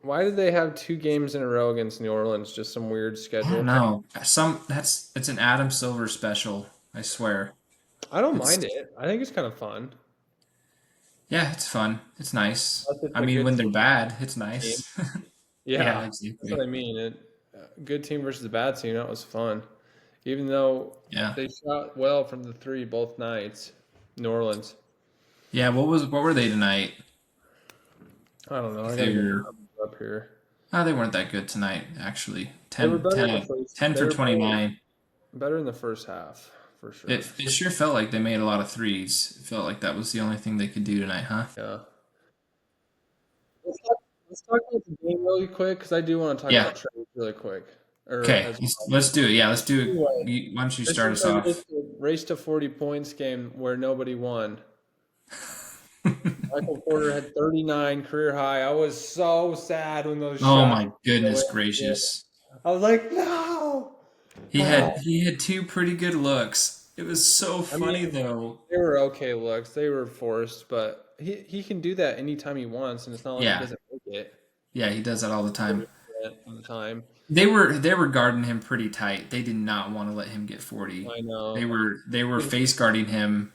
Why did they have 2 games in a row against New Orleans? Just some weird I don't schedule. know. It's an Adam Silver special. I swear. I don't mind It's it. I think it's kind of fun. Yeah, it's fun. It's nice. Unless it's I a mean, good when they're team. bad, it's Team. nice. Yeah, Yeah, that's what exactly. I mean. Good team versus a bad team. That was fun. Even though Yeah. they shot well from the three both nights, New Orleans. Yeah, what were they tonight? I don't know. I If gotta get the they're numbers up here. Oh, they weren't that good tonight, actually. They were 10, better in the 10, first. 10 They for were better, 29. better in the first half for sure. It sure felt like they made a lot of threes. It felt like that was the only thing they could do tonight, huh? Yeah. Let's talk about the game really quick because I do want to talk Yeah. about trades really quick. Or Okay, as let's do it. Yeah, let's do anyway, it. Why don't you this start is us a off? race to 40 points game where nobody won. Michael Porter had 39 career high. I was so sad when those Oh shots my went goodness away. gracious. I was like, no. He had two pretty good looks. It was so I mean, funny though. they were okay looks. They were forced, but he can do that anytime he wants, and it's not like he Yeah. doesn't make it Yeah, he does that all the time. 40% of the time. They were guarding him pretty tight. They did not want to let him get 40. I They know. were face guarding him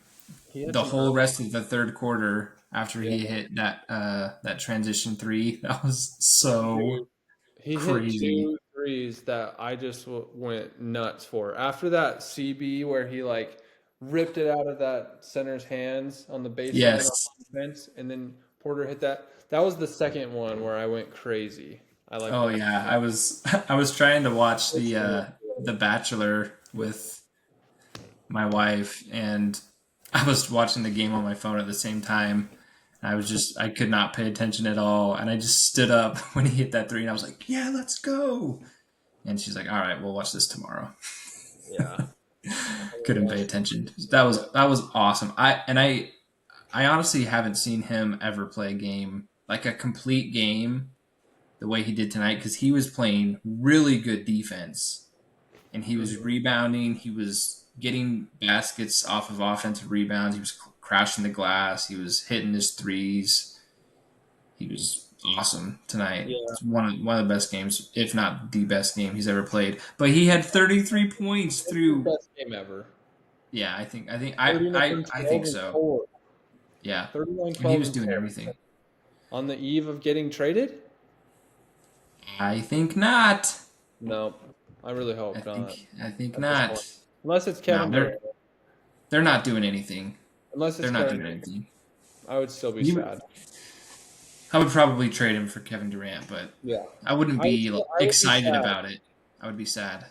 He had the some whole early. rest of the third quarter after Yeah, he hit that transition three. That was so dude. He hit crazy. 2 threes that I just went nuts for. After that CB where he like ripped it out of that center's hands on the baseline on Yes. defense, and then Porter hit that. That was the second one where I went crazy. I like Oh that. yeah. I was trying to watch That's so much The good. Bachelor with my wife, and I was watching the game on my phone at the same time. I could not pay attention at all, and I just stood up when he hit that three, and I was like, "Yeah, let's go!" And she's like, "All right, we'll watch this tomorrow." Yeah. Couldn't pay attention. That was awesome. I honestly haven't seen him ever play a game like a complete game the way he did tonight because he was playing really good defense and he was Mhm. rebounding. He was getting baskets off of offensive rebounds. He was crashing the glass. He was hitting his threes. He was awesome tonight. Yeah. It's one of the best games, if not the best game he's ever played. But he had 33 points It's his through. best game ever. Yeah, 39, I 12, think and so. 4. Yeah, 39, and he 12, was and doing 4. everything. On the eve of getting traded? I think not. No. I really hope not I think at this point. not. Unless it's No, Kevin Durant. they're not doing anything. Unless They're it's not Kevin doing Durant. anything. I would still be You sad. I would probably trade him for Kevin Durant, but Yeah. I wouldn't be I would be excited sad. about it. I would be sad.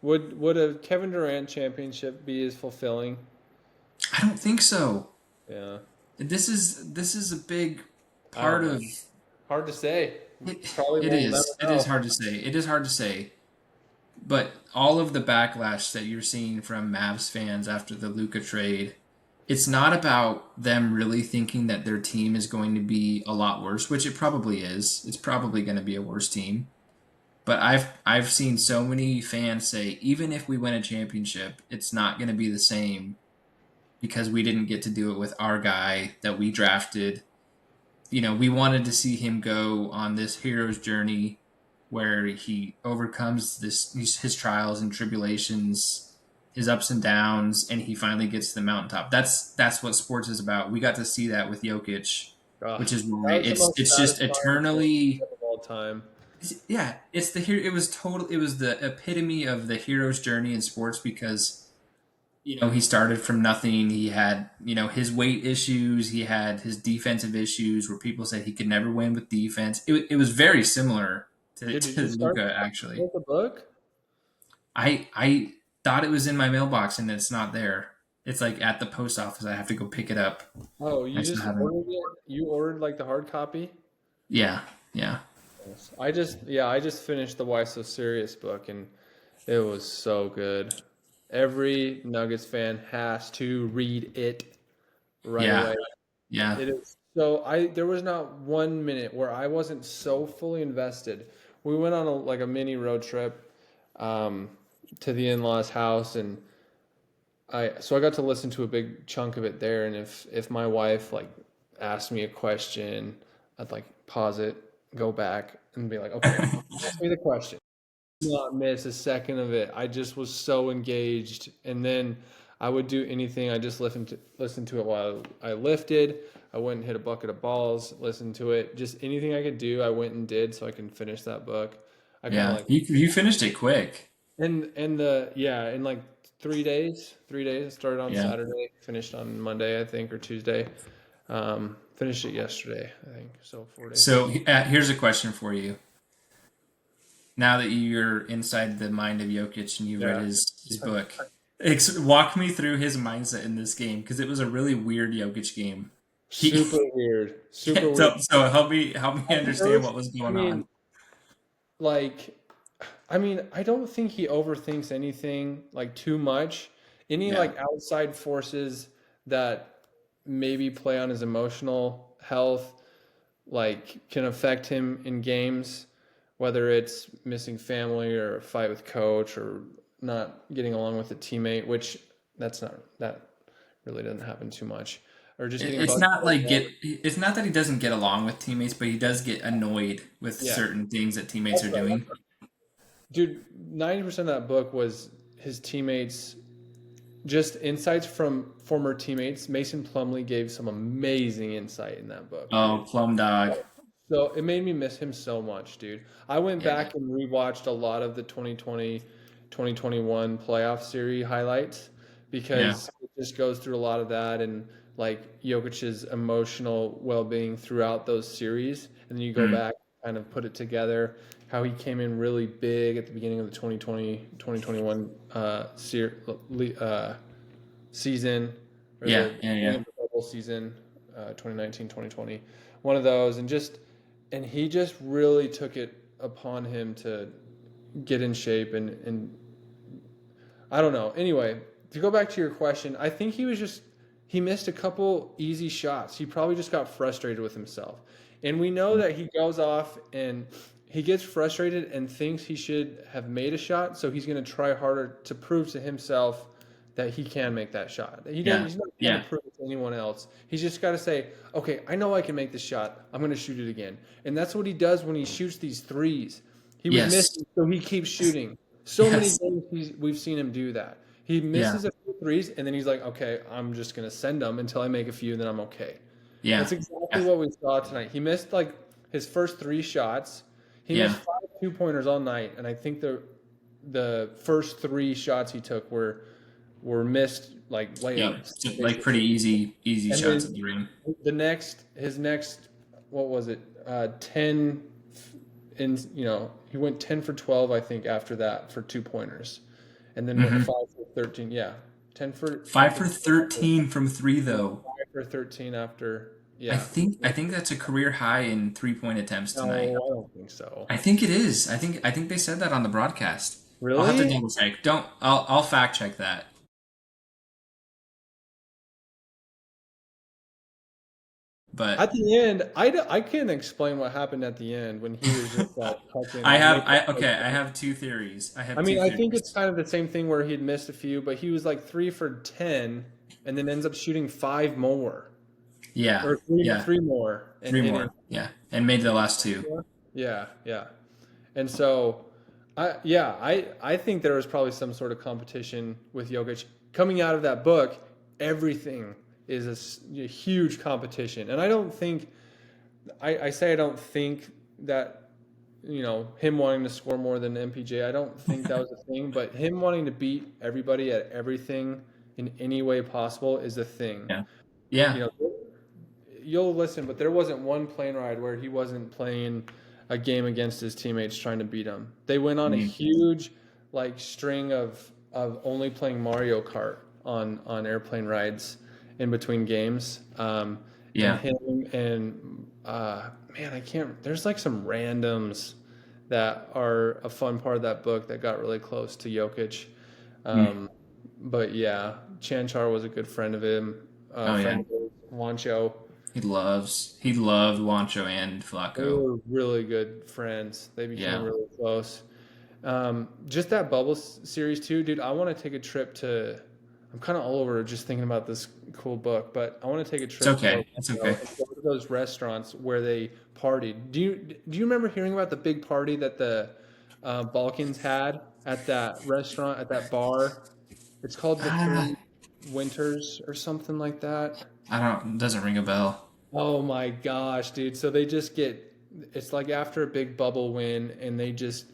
Would a Kevin Durant championship be as fulfilling? I don't think so. Yeah. This is a big I don't part know. of Hard to say. it. Probably It won't never is. It is know. hard to say. It is hard to say. But all of the backlash that you're seeing from Mavs fans after the Luca trade, it's not about them really thinking that their team is going to be a lot worse, which it probably is. It's probably going to be a worse team. But I've seen so many fans say even if we win a championship, it's not going to be the same because we didn't get to do it with our guy that we drafted. You know, we wanted to see him go on this hero's journey where he overcomes his trials and tribulations, his ups and downs, and he finally gets to the mountaintop. That's what sports is about. We got to see that with Jokic, Ugh. which is That why was the most it's just satisfying eternally championship of all time. yeah, it's the hero. It was total. It was the epitome of the hero's journey in sports because he started from nothing. He had his weight issues. He had his defensive issues where people said he could never win with defense. It was very similar Dude, did to you start Luca actually. with the book? I thought it was in my mailbox and it's not there. It's like at the post office. I have to go pick it up. Oh, I you still just haven't. ordered it? You ordered like the hard copy? Yeah, yeah, Yes. I just finished the Why So Serious book and it was so good. Every Nuggets fan has to read it right yeah, away. yeah. It is so there was not 1 minute where I wasn't so fully invested. We went on like a mini road trip um, to the in-laws house and I got to listen to a big chunk of it there and if my wife like asked me a question, I'd like pause it go back and be like, okay, ask me the question. Not miss a second of it. I just was so engaged, and then I would do anything. I just listen to it while I lifted. I went and hit a bucket of balls, listened to it. Just anything I could do, I went and did so I can finish that book. I kind of Yeah, like you finished it quick. and the yeah in like 3 days. 3 days. I started on Yeah. Saturday, finished on Monday, I think, or Tuesday. Finished it yesterday, I think. So 4 days. So here's a question for you. Now that you're inside the mind of Jokic and you've read Yeah. his book, walk me through his mindset in this game because it was a really weird Jokic game. He Super weird. Super weird. so help me At understand what first, was I going on. mean, like, I mean, I don't think he overthinks anything like too much. Any Yeah, like outside forces that maybe play on his emotional health, like can affect him in games, whether it's missing family or a fight with coach or not getting along with a teammate, which that really doesn't happen too much, or just getting it's buzzed. not like get. It's not that he doesn't get along with teammates, but he does get annoyed with Yeah, certain things that teammates that's are right. doing. Dude, 90% of that book was his teammates, just insights from former teammates. Mason Plumlee gave some amazing insight in that book, Oh, dude. Plum Dog. So it made me miss him so much, dude. I went Yeah, back and rewatched a lot of the 2020, 2021 playoff series highlights yeah. because it just goes through a lot of that and like Jokic's emotional well-being throughout those series. And then you go Mm. back, kind of put it together, how he came in really big at the beginning of the 2020, 2021 season, or Yeah, the yeah, beginning yeah. of the bubble season, 2019, 2020, one of those, and he just really took it upon him to get in shape and I don't know. Anyway, to go back to your question, I think he missed a couple easy shots. He probably just got frustrated with himself. And we know that he goes off and he gets frustrated and thinks he should have made a shot, so he's going to try harder to prove to himself that he can make that shot. Yeah, He's not trying to yeah. prove it to anyone else. He's just got to say, "Okay, I know I can make this shot. I'm going to shoot it again." And that's what he does when he shoots these threes. He was Yes, missing, so he keeps shooting. So many yes. games we've seen him do that. He Yeah, misses a few threes, and then he's like, "Okay, I'm just gonna send them until I make a few, and then I'm okay." yeah, That's exactly yeah, what we saw tonight. He missed like his first three shots. He missed yeah. 5 2-pointers all night, and I think the first three shots he took were missed like Yep. layups, So, like pretty basically. easy And shots at then the rim. his next, what was it? 10 in, he went 10 for 12, I think, after that for 2 pointers. And then went Hmm 5 for 13. Yeah. 10 Five for for 12 after, 13 from three and then though. 5 for 13 after. I Yeah. think I think that's a career high in 3-point attempts tonight. No, I don't think so. I think it is. I think they said that on the broadcast. I'll have to Really? double check. Don't. I'll fact check that. At But the end, I can't explain what happened at the end when he was just like tucking. I have two theories. I I have mean, two I think it's theories. kind of the same thing where he'd missed a few, but he was like 3 for 10, and then ends up shooting five more Yeah, or three yeah. three more and Three hitting. more. Yeah, and made the last two. Yeah, yeah. And so, I think there was probably some sort of competition with Jokic coming out of that book. Everything is a huge competition, and I don't think I say I don't think that him wanting to score more than MPJ. I don't think that was a thing, but him wanting to beat everybody at everything in any way possible is a thing. Yeah, yeah. You know, you'll listen, but there wasn't one plane ride where he wasn't playing a game against his teammates trying to beat them. They went on a Mm, huge like string of only playing Mario Kart on airplane rides in between games. And yeah. him and man, I can't. There's like some randoms that are a fun part of that book that got really close to Jokic. Mm. Um, but yeah, Chanchar was a good friend of him, Oh yeah. friend of his, Wancho. He loved Wancho and They Flacco. were really good friends. They became Yeah. really close. Just that bubble series too, dude. I want to take a trip to I'm kind of all over just thinking about this cool book, but I want to take a It's trip to okay. It's Orlando okay. and go to those restaurants where they partied. Do you remember hearing about the big party that the Balkans had at that restaurant at that bar? It's called the Ah, Three Winters or something like that. I don't. It doesn't ring a bell. Oh my gosh, dude. So they just get, it's like after a big bubble win, and they just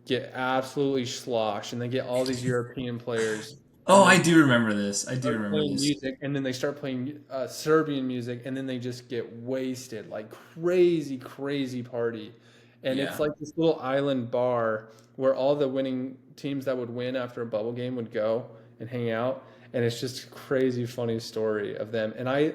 get absolutely sloshed, and they get all these European players, Oh, and I they do remember this. I do start remember playing this. music, and then they start playing Serbian music, and then they just get wasted, like crazy, crazy party. And it's Yeah. like this little island bar where all the winning teams that would win after a bubble game would go and hang out. And it's just a crazy, funny story of them. And I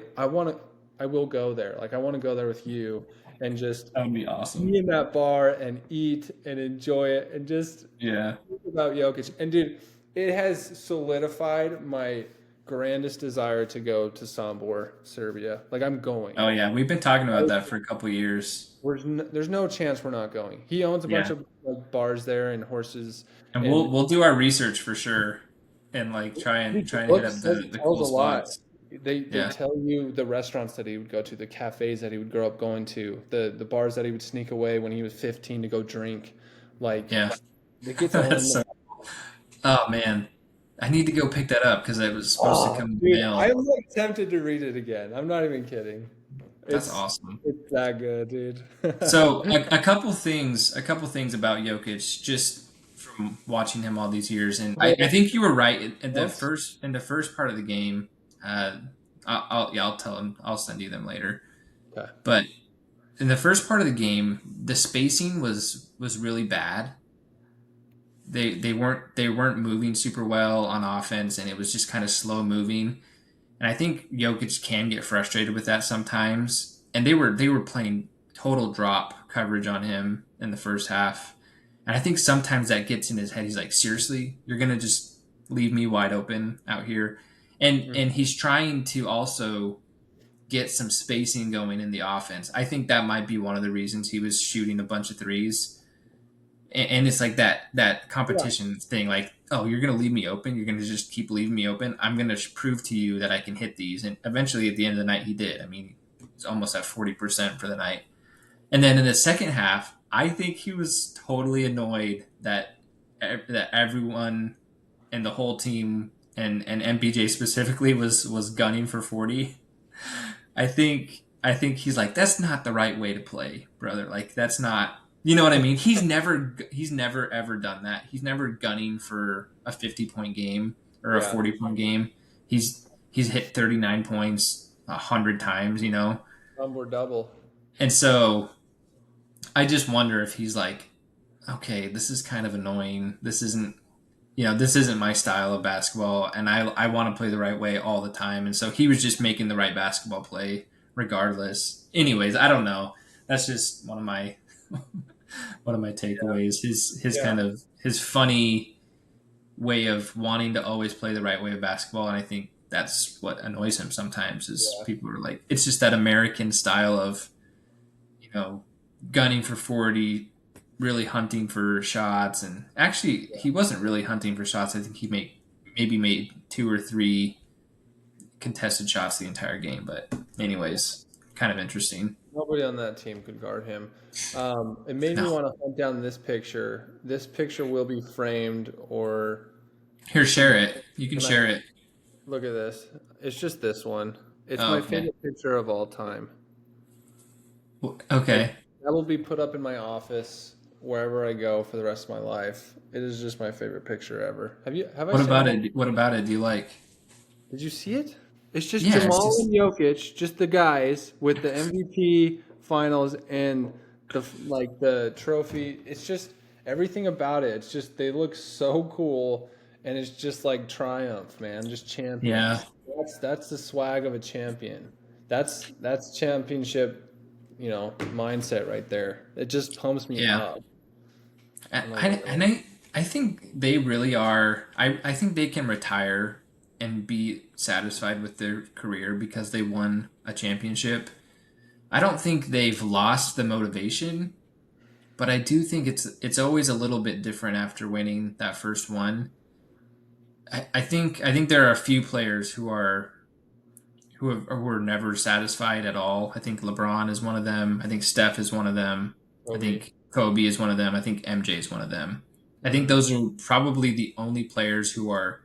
will go there. Like, I want to go there with you and just That would be awesome. be in that bar and eat and enjoy it and just Yeah. think about Jokic. And dude, it has solidified my grandest desire to go to Sombor, Serbia. Like, I'm going. Oh yeah. We've been talking about that for a couple years. There's no chance we're not going. He owns a bunch Yeah. of like bars there and horses, And and we'll do our research for sure, and like dude, the try and hit book up says, the tells cool a lot. spots. They Yeah. tell you the restaurants that he would go to, the cafes that he would grow up going to, the bars that he would sneak away when he was 15 to go drink. Like, Yeah. it gets all That's in so. Oh man, I need to go pick that up because it was supposed to Oh, come in the dude, mail. I'm like tempted to read it again. I'm not even kidding. That's It's awesome. it's that good, dude. So a couple things about Jokic, just from watching him all these years, and I think you were right in Once, in the first part of the game. Uh, I'll tell him. I'll send you them later. okay. But in the first part of the game, the spacing was really bad. They weren't moving super well on offense, and it was just kind of slow moving. And I think Jokic can get frustrated with that sometimes. And they were playing total drop coverage on him in the first half. And I think sometimes that gets in his head. He's like, seriously, you're gonna just leave me wide open out here. Mhm. And he's trying to also get some spacing going in the offense. I think that might be one of the reasons he was shooting a bunch of threes, and it's like that Yeah, competition thing, like, oh, you're going to leave me open, you're going to just keep leaving me open, I'm going to prove to you that I can hit these. And eventually at the end of the night he did. I mean, he's almost at 40% for the night. And then in the second half, I think he was totally annoyed that everyone and the whole team and MPJ specifically was gunning for 40. I think he's like, that's not the right way to play, brother. Like, that's not, you know what I mean? He's never ever done that. He's never gunning for a 50-point game or a yeah. 40-point game. He's hit 39 points 100 times, you know. Or double. And so I just wonder if he's like, okay, this is kind of annoying. This isn't, you know, this isn't my style of basketball, and I want to play the right way all the time. And so he was just making the right basketball play regardless. Anyways, I don't know. That's just one of my takeaways. His Yeah. kind of his funny way of wanting to always play the right way of basketball, and I think that's what annoys him sometimes. Is Yeah. people are like, it's just that American style of, you know, gunning for 40, really hunting for shots. And actually, he wasn't really hunting for shots. I think he maybe made two or three contested shots the entire game. But anyways, kind of interesting. Nobody on that team could guard him. It made me No, want to hunt down this picture. This picture will be framed or here, can share it. You can can I share it. look at this? It's just this one. It's Oh, my okay. favorite picture of all time. Like, Okay. that will be put up in my office wherever I go for the rest of my life. It is just my favorite picture ever. Have I What sent about that? it? What about it? Do you like? Did you see it? It's just Yeah, it's Jamal just and Jokic, just the guys with the MVP finals and the trophy. It's just everything about it. It's just they look so cool, and it's just like triumph, man. Just yeah. champions. That's the swag of a champion. That's championship, mindset right there. It just pumps me Yeah. up. I love I, and it. I I think they really are. I think they can retire and be satisfied with their career because they won a championship. I don't think they've lost the motivation, but I do think it's always a little bit different after winning that first one. I think there are a few players who are never satisfied at all. I think LeBron is one of them. I think Steph is one of them. I Kobe. think Kobe is one of them. I think MJ is one of them. I think Hmm. those are probably the only players who are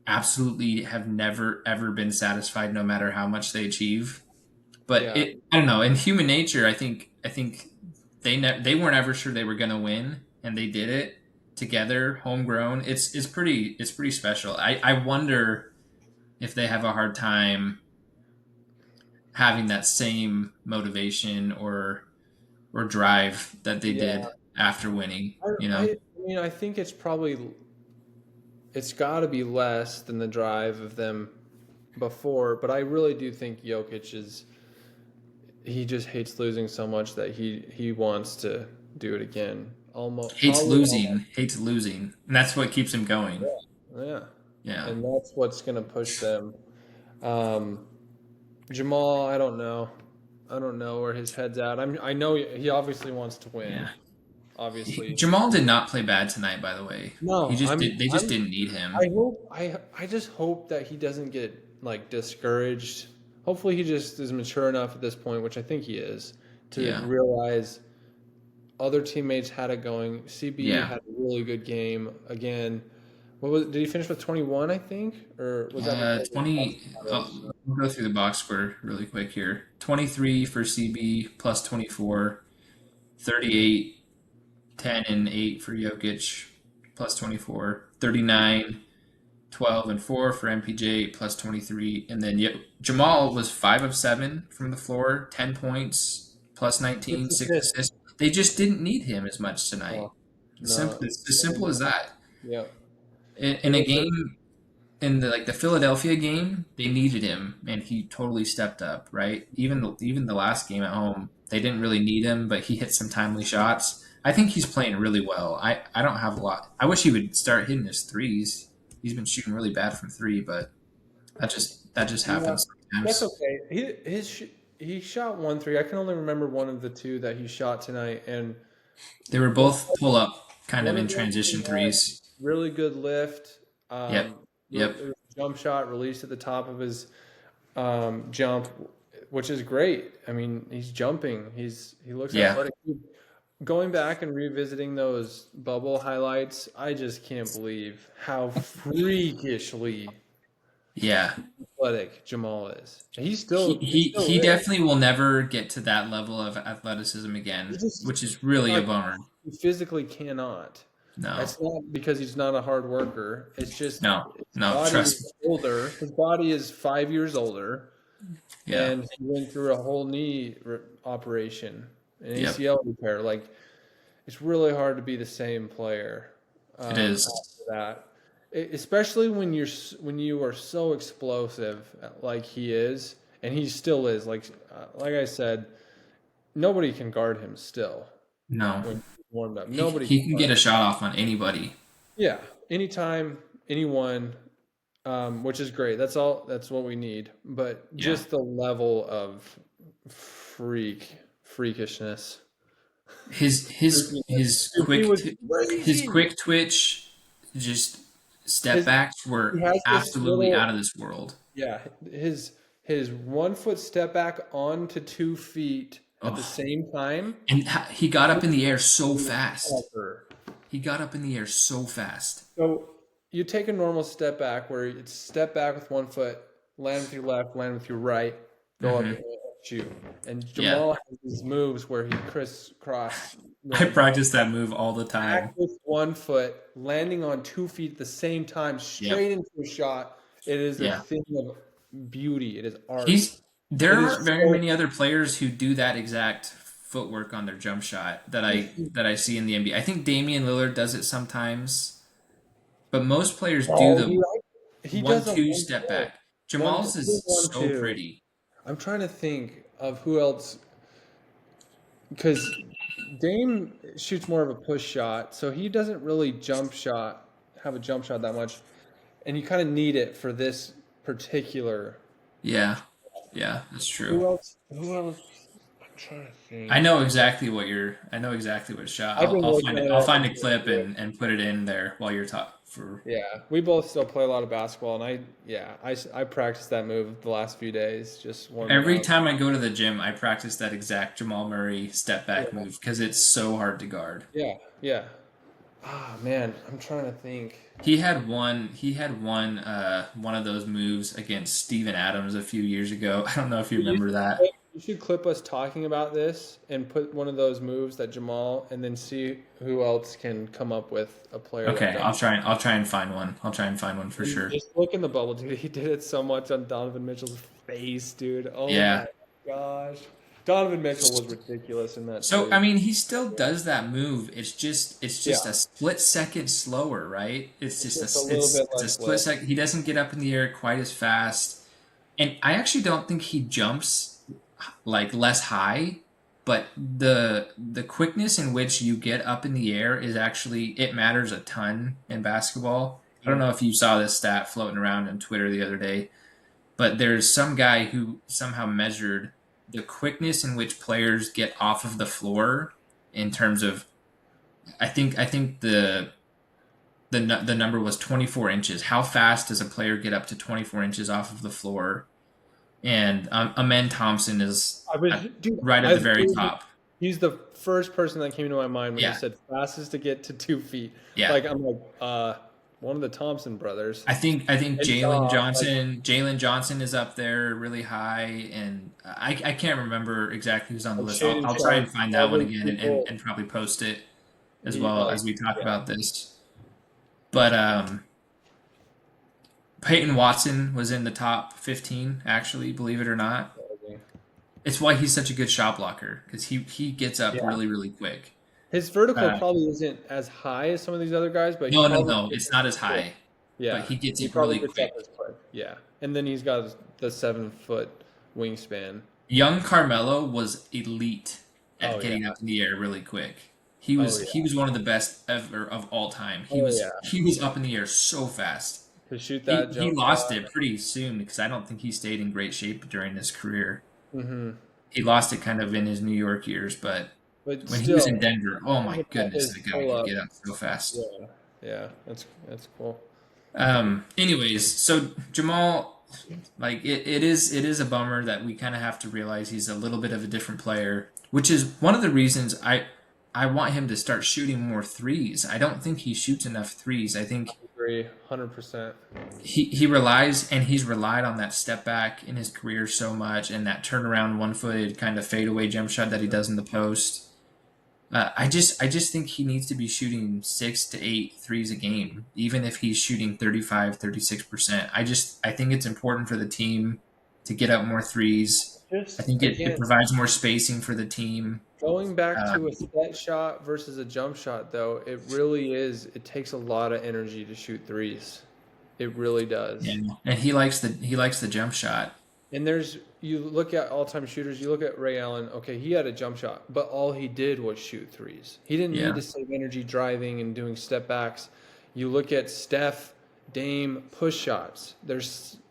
absolutely have never ever been satisfied no matter how much they achieve. But Yeah, I don't know, in human nature, I think they weren't ever sure they were going to win and they did it together, homegrown. It's pretty special. I wonder if they have a hard time having that same motivation or drive that they yeah. did after winning, I mean, I think it's got to be less than the drive of them before, but I really do think Jokic is he just hates losing so much that he wants to do it again. Almost Hates probably almost, losing, hates losing. And that's what keeps him going. yeah. Yeah. And that's what's gonna push them. Um, Jamal, I don't know. I don't know where his head's at. I know he obviously wants to win. Yeah. Obviously. Jamal did not play bad tonight, by the way. He No, just did they just didn't need I him. hope I just hope that he doesn't get like discouraged. Hopefully he just is mature enough at this point, which I think he is, to Yeah. realize other teammates had it going. CB Yeah. had a really good game again. What was did he finish with 21, I think? Or was that before the 20 box? we'll go through the box score really quick here. 23 for CB plus 24, 38, 10 and 8 for Jokic plus 24, 39, 12 and 4 for MPJ plus 23, and then Jamal was 5 of 7 from the floor, 10 points plus 19, Six 6 assists. assists. They just didn't need him as much tonight. Oh, no. It's as simple as that. Yeah. In It a was game in the Philadelphia game, they needed him, and he totally stepped up. Right, even the last game at home, they didn't really need him, but he hit some timely shots. I think he's playing really well. I don't have a lot. I wish he would start hitting his threes. He's been shooting really bad from three, but that just yeah. happens That's sometimes. okay. He shot 1 3. I can only remember one of the two that he shot tonight, and They were one both pull up, kind one of of in them he transition had threes. really good lift. Yep, yep, It was a jump shot released at the top of his jump, which is great. I mean, he's jumping. He looks yeah, athletic. Going back and revisiting those bubble highlights, I just can't believe how freakishly yeah. athletic Jamal is. He He still is. definitely will never get to that level of athleticism He again, just which is really a like bummer. he physically cannot. No, It's not because he's not a hard worker. It's just no, his no. body Trust me. is older. His body is 5 years older, Yeah, and he went through a whole operation, an yep. ACL repair. Like it's really hard to be the same player It is. after that. Especially when when you are so explosive like he is, and he still is. Like I said, nobody can guard him still No, when he's warmed up. he Nobody he can can guard get a him. shot off on anybody. Yeah, anytime, anyone, which is great. That's all. That's what we need. But Yeah, just the level of freakishness, freakiness. his Dude, he was his crazy. quick twitch, just step His backs he were has this absolutely out little of this world. yeah. His 1 foot step back onto 2 feet at the Oh, same time. and he got up in the air so fast. Ever. He got up in the air so fast. So you take a normal step back where it's step back with 1 foot, land with your left, land with your right, go up Hmm. and shoot. And Yeah, Jamal has these moves where he crisscross I runs practice that move all the back time. with 1 foot, landing on 2 feet at the same time, Yep. straight into a shot. It is a Yeah. thing of beauty. It is art. He's there It is aren't very so many other players who do that exact footwork on their jump shot that I see in the NBA. I think Damian Lillard does it sometimes, but most players do oh, the he one does a two one step two. back. Jamal's He did is one so two. pretty. I'm trying to think of who else because Dame shoots more of a push shot, so he doesn't really have a jump shot that much, and you kind of need it for this particular. Yeah. Yeah, that's true. Who else? Who else? I'm trying to I think. know exactly what you're. I know exactly what shot. I've been I'll looking find at it. it. I'll I've find been a clip doing it. and put it in there while you're talking. For Yeah, we both still play a lot of basketball, and I practiced that move the last few days, just warming every up. time I go to the gym, I practice that exact Jamal Murray step back Yeah, move because it's so hard to guard. yeah, yeah. Ah, man, I'm trying to think. He had one. He had one of those moves against Steven Adams a few years ago. I don't know if you You remember should that. clip us talking about this and put one of those moves that Jamal, and then see who else can come up with a player that Okay, does. I'll try and find one. I'll try and find one for And sure. just look in the bubble, dude. He did it so much on Donovan Mitchell's face, dude. Oh Yeah. my gosh. Donovan Mitchell was ridiculous in that So I series. mean, he still does that move. It's Yeah, just a split second slower, right? it's just a little bit It's a less split lift. second. He doesn't get up in the air quite as fast, and I actually don't think he jumps like less high. But the quickness in which you get up in the air is actually it matters a ton in basketball. I don't Mm. know if you saw this stat floating around on Twitter the other day, but there's some guy who somehow measured the quickness in which players get off of the floor in terms of I think the number was 24 inches. How fast does a player get up to 24 inches off of the floor? And Amen Thompson is I was, dude, right at I the very literally, top. he's the first person that came to my mind when you Yeah, said fastest to get to 2 feet. yeah. Like, I'm like, one of the Thompson brothers. I think And Ja, like, Jalen Johnson is up there really high, and I can't remember exactly who's on the like list. Shaden I'll try and Sharp, find that all one those again people, and probably post it as he, well like, as we talk yeah. about this. But Peyton Watson was in the top 15, actually, believe it or not. It's why he's such a good shot blocker because he gets up Yeah. really quick. His vertical Uh, probably isn't as high as some of these other guys, but he no, probably no, gets it's up not as as quick. high, but Yeah, he gets he up probably really gets up quick. as quick. Yeah, and then he's got the 7 foot wingspan. Young Carmelo was elite at Oh yeah. getting up in the air really quick. Oh He yeah. was one of the best ever of all time. Oh yeah. He was up in the air so fast. To shoot that He jump lost shot. it pretty soon because I don't think he stayed in great shape during his career. Hmm. He lost it kind of in his New York years, but But when he was in still, Denver, oh my about goodness, his the guy pull could up. get up so fast. Yeah. Yeah. That's cool. Anyways, so Jamal, like it is a bummer that we kind of have to realize he's a little bit of a different player, which is one of the reasons I want him to start shooting more threes. I don't think he shoots enough threes. I think Agree. 100%. he relies and he's relied on that step back in his career so much and that turnaround one footed kind of fadeaway jump shot that he does in the post. I just think he needs to be shooting 6 to 8 threes a game, even if he's shooting 35, 36%. I think it's important for the team to get up more threes. I Just think it again, provides more spacing for the team. going back Uh, to a set shot versus a jump shot, though, it really is. It takes a lot of energy to shoot threes. It really does. and he likes the jump shot. And there's, you look at all-time shooters, you look at Ray Allen, okay, he had a jump shot, but all he did was shoot threes. He didn't need Yeah, to save energy driving and doing step backs. You look at Steph, Dame, push shots. They're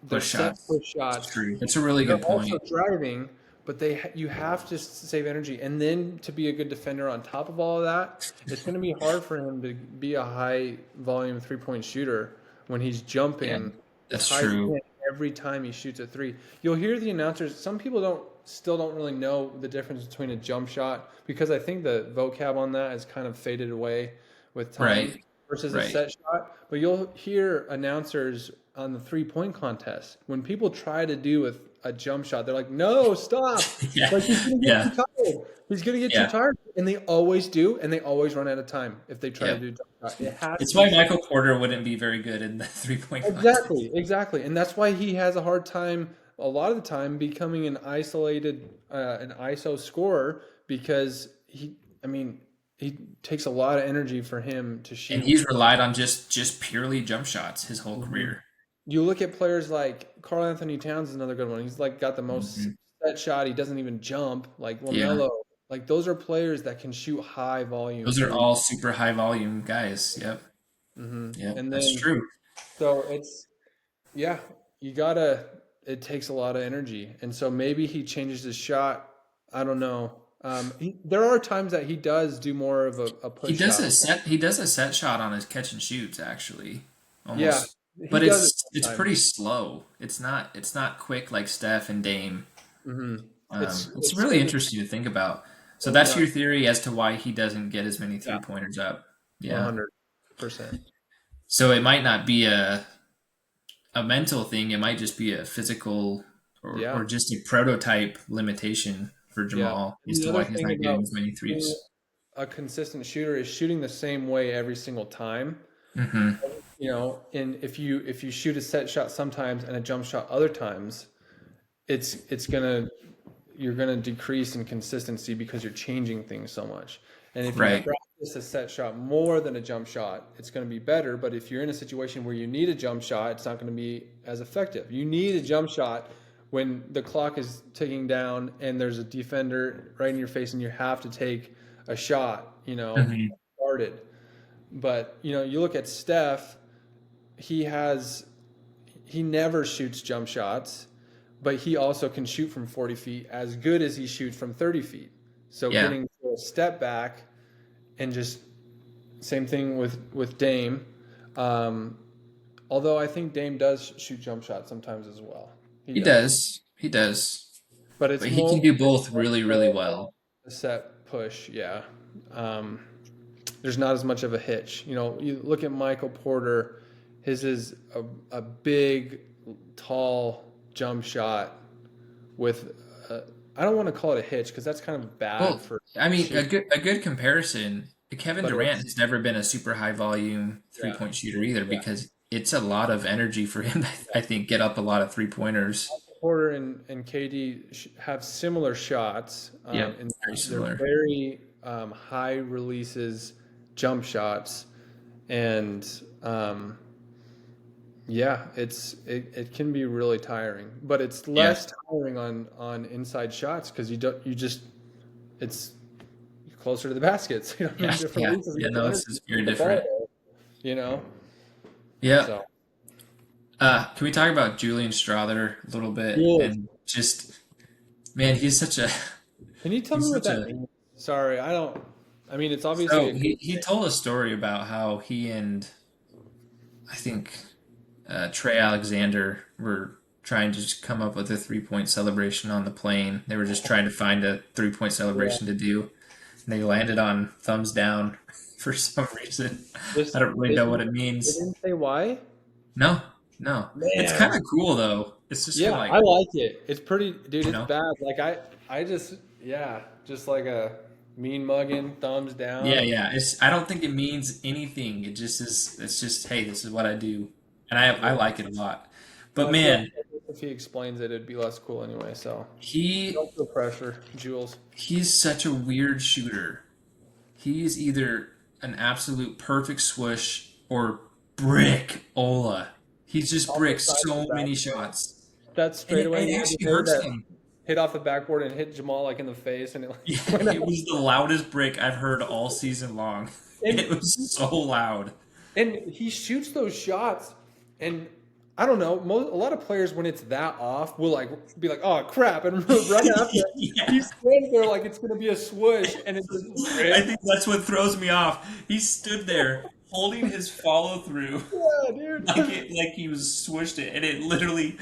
push set shots. push It's shots. true. That's a really They're good also point. driving, but you have to save energy. And then to be a good defender on top of all of that, it's going to be hard for him to be a high volume 3-point shooter when he's Yeah, jumping as that's high as he true. can every time he shoots a three. You'll hear the announcers. Some people don't really know the difference between a jump shot because I think the vocab on that has kind of faded away with time Right, versus a right. set shot. But you'll hear announcers on the 3-point contest when people try to do a jump shot, they're like, "No, stop! Yeah, Like he's gonna get too yeah, tired. He's gonna get too yeah, tired." And they always do, and they always run out of time if they try to yeah. do jump shot. It has It's to be why set. Michael Porter wouldn't be very good in the 3 point contest. Exactly, exactly, and that's why he has a hard time a lot of the time becoming an ISO scorer because I mean, he takes a lot of energy for him to And shoot. he's relied on just purely jump shots his whole Mhm. career. You look at players like Carl Anthony Towns is another good one. He's like got the most Hmm. set shot. He doesn't even jump. Like Yeah, Lamelo, like those are players that can shoot high volume those are three. all super high volume guys. Yep, yep, And that's then true. so it's yeah, you gotta. It takes a lot of energy, and so maybe he changes his shot I don't know. There are times that he does do more of a He push does shot. a set. He does a set shot on his catch and shoots actually, Yeah, almost. he But does it it's sometimes. pretty slow. It's not quick like Steph and Dame. Hmm. It's It's really steady. interesting to think about. So It's that's not. your theory as to why he doesn't get as many Yeah, 3 pointers up. Yeah. 100%. So it might not be a mental thing. It might just be a physical Yeah, or just a prototype limitation for yeah. Jamal as And the to other why he's thing not getting about as many being threes. a consistent shooter is shooting the same way every single time. Mm-hmm. And if you shoot a set shot sometimes and a jump shot other times, it's gonna you're gonna decrease in consistency because you're changing things so much. And if you Right. practice a set shot more than a jump shot, it's gonna be better. But if you're in a situation where you need a jump shot, it's not gonna be as effective. You need a jump shot when the clock is ticking down and there's a defender right in your face and you have to take a shot, Mm-hmm. guarded. But you look at Steph, he has he never shoots jump shots, but he also can shoot from 40 feet as good as he shoots from 30 feet. So Yeah. getting a step back and just same thing with Dame. Um, although I think Dame does shoot jump shots sometimes as well. He He does, does. He does. but But it's he more can do both really, really well. a set push. Yeah. Um, there's not as much of a hitch. You look at Michael Porter. His is a big, tall jump shot with I don't want to call it a hitch because that's kind of bad Well, for I mean, shoot, a good comparison. Kevin but Durant it's has never been a super high volume yeah, 3 point shooter either yeah. because it's a lot of energy for him. I think get up a lot of 3 pointers. Porter and KD have similar shots, Yep, and very they're similar. very high releases jump shots, and yeah, it can be really tiring, but it's Yeah, less tiring on inside shots because you just it's closer to the baskets. yeah, It yeah, releases yeah. more No, energy it's just to very get the ball different. there, you know. Yeah. So Can we talk about Julian Strother a little bit Jules, and just man, he's such a can you tell me he's what such that a means? Sorry, I don't. I mean, it's obviously so a good he thing. told a story about how he and I think Trey Alexander were trying to just come up with a 3 point celebration on the plane. They were just trying to find a 3 point Yeah, celebration to do. And they landed on thumbs down for some reason. I just don't really know what it they means. didn't say why. No, no. It's kind Man, of cool though. It's just yeah, kind of like, I like it. It's pretty, dude. you It's know, bad. Like I just, yeah, just like a mean mugging, thumbs yeah, down. yeah. I don't think it means anything. It just is. It's just, hey, this is what I do, and I Yeah, like it a lot. But I feel man, like if he explains it, it'd be less cool anyway. So he don't feel pressure, Jules. he's such a weird shooter. He's either an absolute perfect swoosh or brick Ola. He's just Off the bricks side of the so many backboard. shots, That and straightaway it the other actually day hurts that him. hit off the backboard and hit Jamal like in the face, and it like Yeah, went it out. was the loudest brick I've heard all season long. And It was so loud. and he shoots those shots, and I don't know. A lot of players, when it's that off, will like be like, "Oh crap!" and run after it. He Yeah, stands there like it's gonna be a swoosh, and it just I rips. think that's what throws me off. He stood there holding his follow through Yeah, dude. like he was swished it, and it literally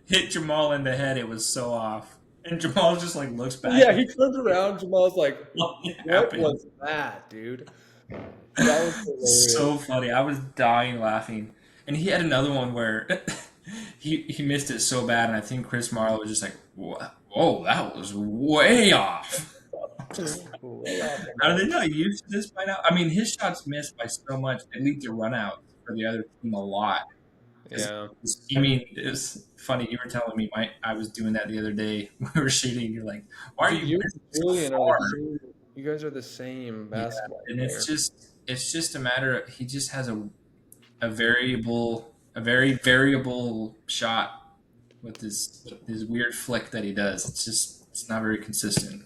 hit Jamal in the head. It was so off, and Jamal just like looks back Yeah, like, he turns around. Jamal's like, what "What happened? was that, dude?" That was hilarious. So funny. I was dying laughing. And he had another one where he missed it so bad, and I think Chris Marlowe was just like, "What? Whoa, that was way off." Way off the Are they mark. not used to this by now? I mean, his shots missed by so much. They lead to runouts for the other team a lot. 'Cause Yeah. I mean, it's funny. You were telling me I was doing that the other day. We were shooting. You're like, "Why are Dude, you you missing and so Julian are the far?" same. You guys are the same Yeah, basketball and player. it's just a matter of he just has a very variable shot with his weird flick that he does. It's not very consistent.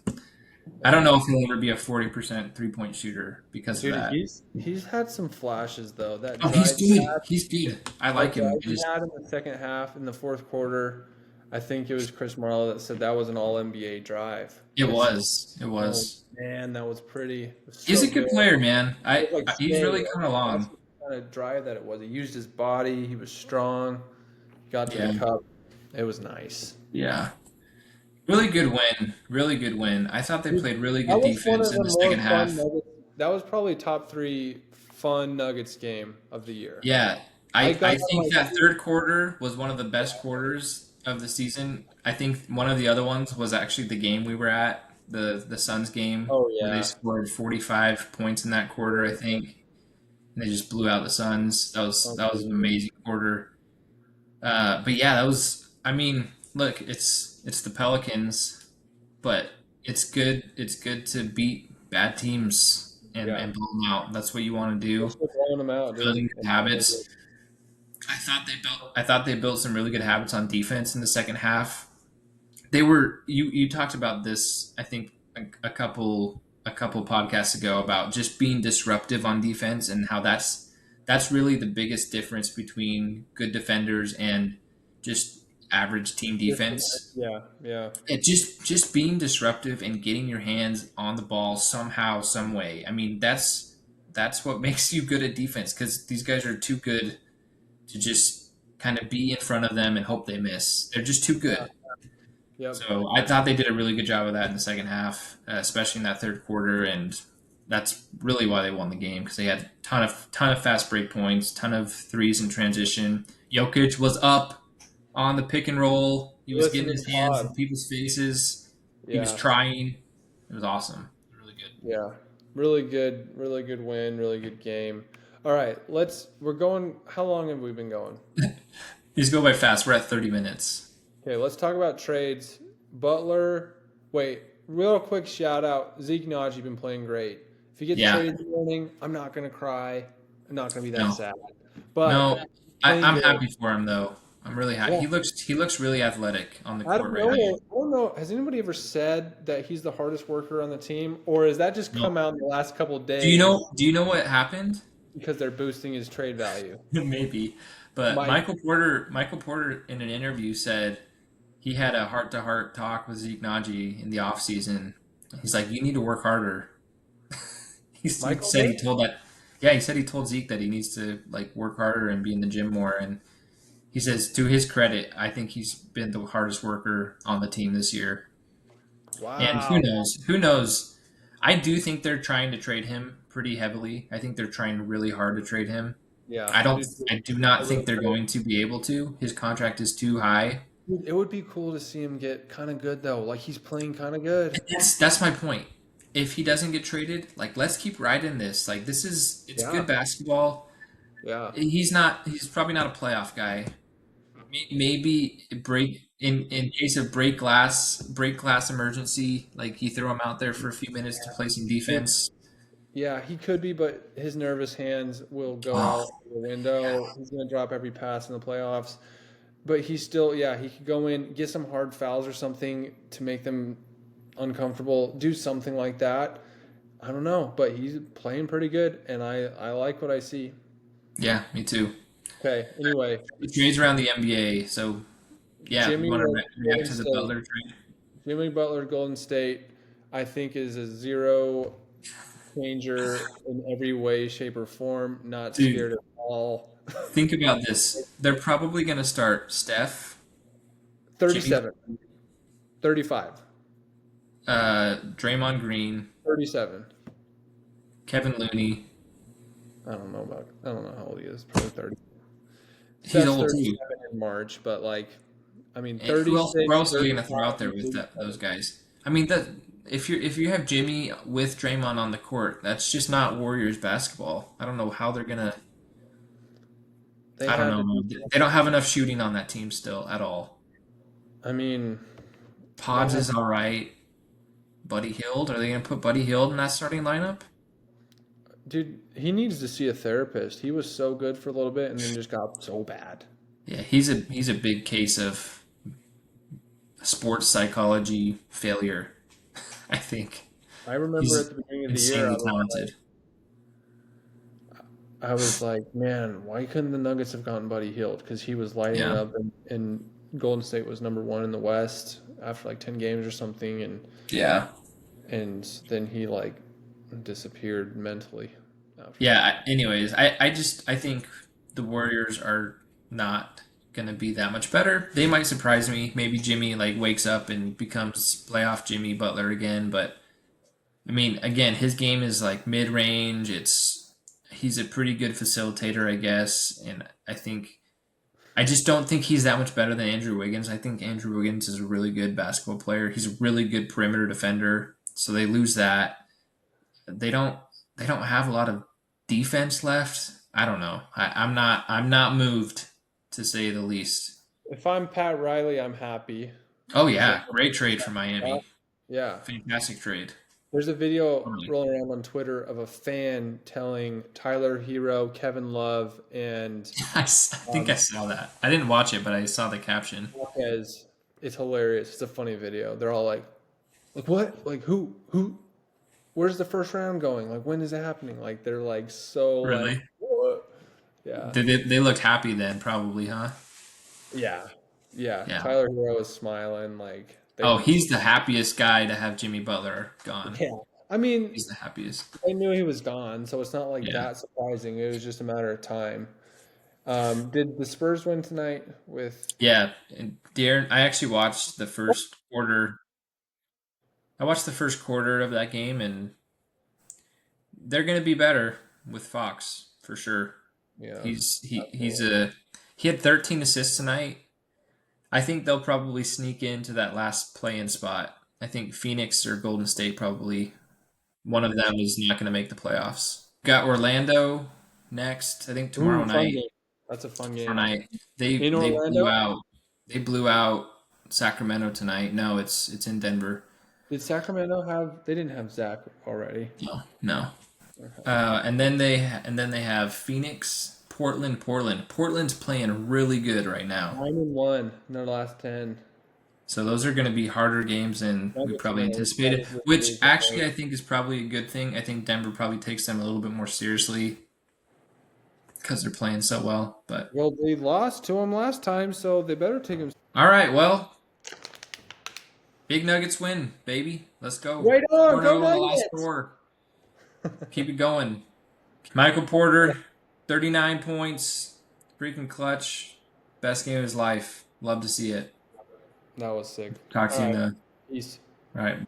I don't know if he'll ever be a 40% 3 point shooter because of Dude, that. he's had some flashes though. Oh, he's good. He's good. I That like him. drive he had in the second half in the fourth quarter, I think it was Chris Marlowe that said that was an all NBA drive. It It's was. It oh was. man, that was pretty. It was He's so a good good. player, man. It was like He's steady. really Like, coming that's along. the kind of drive that it was. He used his body. He was strong. Got to the Yeah. cup. It was nice. Yeah. Really good win. Really good win. I thought they Dude, played really that good was one defense of in the the more second fun half. Nuggets. That was probably top three fun Nuggets game of the year. Yeah. I I got out of think my that seat. third quarter was one of the best quarters of the season. I think one of the other ones was actually the game we were at, the Suns game, Oh where they yeah. scored 45 points in that quarter, I think. And they just blew out the Suns. That was an Unbelievable. amazing quarter. But yeah, that was. I mean, look, it's the Pelicans, but it's good. It's good to beat bad teams Yeah. and blow them out. That's what you want to They're do. still blowing them out, dude. Building good habits. I thought they built some really good habits on defense in the second half. They were you talked about this, I think, a couple podcasts ago about just being disruptive on defense and how that's really the biggest difference between good defenders and just average team Disconnect. defense. Yeah, yeah. Just being disruptive and getting your hands on the ball somehow, some way. I mean, that's what makes you good at defense because these guys are too good to just kind of be in front of them and hope they miss. They're just too Yeah. good. Yep. So I thought they did a really good job of that in the second half, especially in that third quarter, and that's really why they won the game because they had ton of fast break points, ton of threes in transition. Jokic was up on the pick and roll. He You was listen getting to the his hands pod. in people's faces. He was Yeah, trying. It was awesome. Really good. yeah. Really good win, really good game. All right, we're going, how long have we been going? These go by fast. We're at 30 minutes. Okay, let's talk about trades. Butler, wait, real quick shout out. Zeke Naji been playing great. If he gets Yeah. traded this morning, I'm not gonna cry. I'm not gonna be that No. sad. But No. playing I'm good. happy for him though. I'm really happy. Yeah. He looks really athletic on the Out of court right nowhere, now. I don't know. Has anybody ever said that he's the hardest worker on the team, or has that just No. come out in the last couple of Do you days know? Do you know what happened? because they're boosting his trade value? Maybe, but Mike, Michael Porter in an interview said he had a heart-to-heart talk with Zeke Naji in the offseason. He's like, "You need to work harder." He Michael said he did? told that. Yeah, he said he told Zeke that he needs to like work harder and be in the gym more. And he says, to his credit, I think he's been the hardest worker on the team this year. And who Wow. knows? Who knows? I do think they're trying to trade him pretty heavily. I think they're trying really hard to trade him. Yeah, I I don't. do too. I do I not really think they're do. going to be able to. His contract is too high. Dude, it would be cool to see him get kind of good though. Like he's playing kind of good. That's my point. If he doesn't get traded, like let's keep riding this. Like it's Yeah, good basketball. yeah, He's probably not a playoff guy. Maybe break in case of break glass emergency. Like you throw him out there for a few minutes to play some dude. defense. Yeah, he could be, but his nervous hands will go Oh, out the window. He's gonna drop every pass in the playoffs. But he's still, yeah, he could go in, get some hard fouls or something to make them uncomfortable. Do something like that. I don't know, but he's playing pretty good, and I like what I see. yeah, me too. Okay, anyway, The trades around the NBA. So yeah, you Jimmy want to react Golden to the State. Butler trade? Jimmy Butler Golden State, I think is a zero changer in every way, shape, or form. Not Dude, scared at all. think about this. They're probably going to start Steph, Jimmy, 37, 35, Draymond Green, 37. Kevin Looney. I don't know how old he is. Probably 30. He's Steph's old too. 37 in March, but like, I mean, And who else are you going to 36, throw out there 35, with those 37. guys? I mean, if you have Jimmy with Draymond on the court, that's just not Warriors basketball. I don't know how they're gonna. They I don't had know, to do man. They don't something. have enough shooting on that team still at all. I mean, they Pods had, is all right. Buddy Hield, are they going to put Buddy Hield in that starting lineup? dude, he needs to see a therapist. He was so good for a little bit and then just got so bad. Yeah, he's a big case of sports psychology failure. I think I remember at he's the beginning of the year, insanely talented. I was like, man, why couldn't the Nuggets have gotten Buddy Hield? Because he was lighting it Yeah, up, and Golden State was number one in the West after like 10 games or something, Yeah. and then he like disappeared mentally after that. Yeah. Anyways, I think the Warriors are not gonna be that much better. They might surprise me. Maybe Jimmy like wakes up and becomes playoff Jimmy Butler again. But I mean, again, his game is like mid range. He's a pretty good facilitator, I guess. And I just don't think he's that much better than Andrew Wiggins. I think Andrew Wiggins is a really good basketball player. He's a really good perimeter defender. So they lose that. They don't they don't have a lot of defense left. I don't know. I'm not moved, to say the least. If I'm Pat Riley, I'm happy Oh because yeah, great trade for Miami. yeah. Fantastic trade. There's a video Totally. rolling around on Twitter of a fan telling Tyler Hero, Kevin Love, and I think I saw that. I didn't watch it, but I saw the caption. Lopez. It's hilarious. It's a funny video. They're all like what? Like who? Where's the first round going? Like when is it happening? Like they're like so like Really? what? Yeah, They looked happy then, probably, huh? yeah, yeah. Yeah. Tyler Hero is smiling like they Oh, were. he's the happiest guy to have Jimmy Butler gone. Yeah, I mean, He's the happiest. I knew he was gone, so it's not like Yeah. that surprising. It was just a matter of time. Did the Spurs win tonight with? Yeah. And Darren, I actually watched the first quarter. I watched the first quarter of that game, and they're going to be better with Fox for sure. Yeah, absolutely. He had 13 assists tonight. I think they'll probably sneak into that last play-in spot. I think Phoenix or Golden State probably one of them is not going to make the playoffs. Got Orlando next. I think Ooh, tomorrow fun night. game. That's a fun Tomorrow game. night In they blew Orlando, out Sacramento tonight. No, it's in Denver. did Sacramento have? They didn't have Zach already. No, no. Okay. And then they have Phoenix, Portland. Portland's playing really good right now. 9-1 in their last 10. So those are going to be harder games than we Nuggets are probably gonna anticipated, probably which lose actually tonight. I think is probably a good thing. I think Denver probably takes them a little bit more seriously because they're playing so well. But Well, they lost to them last time, so they better take them. all right, well, big Nuggets win, baby. Let's go. Right on, go 4-0 in the last Nuggets! four. Keep it going. Michael Porter, 39 points, freaking clutch. Best game of his life. Love to see it. That was sick. Talk All to you in right, the peace. all right.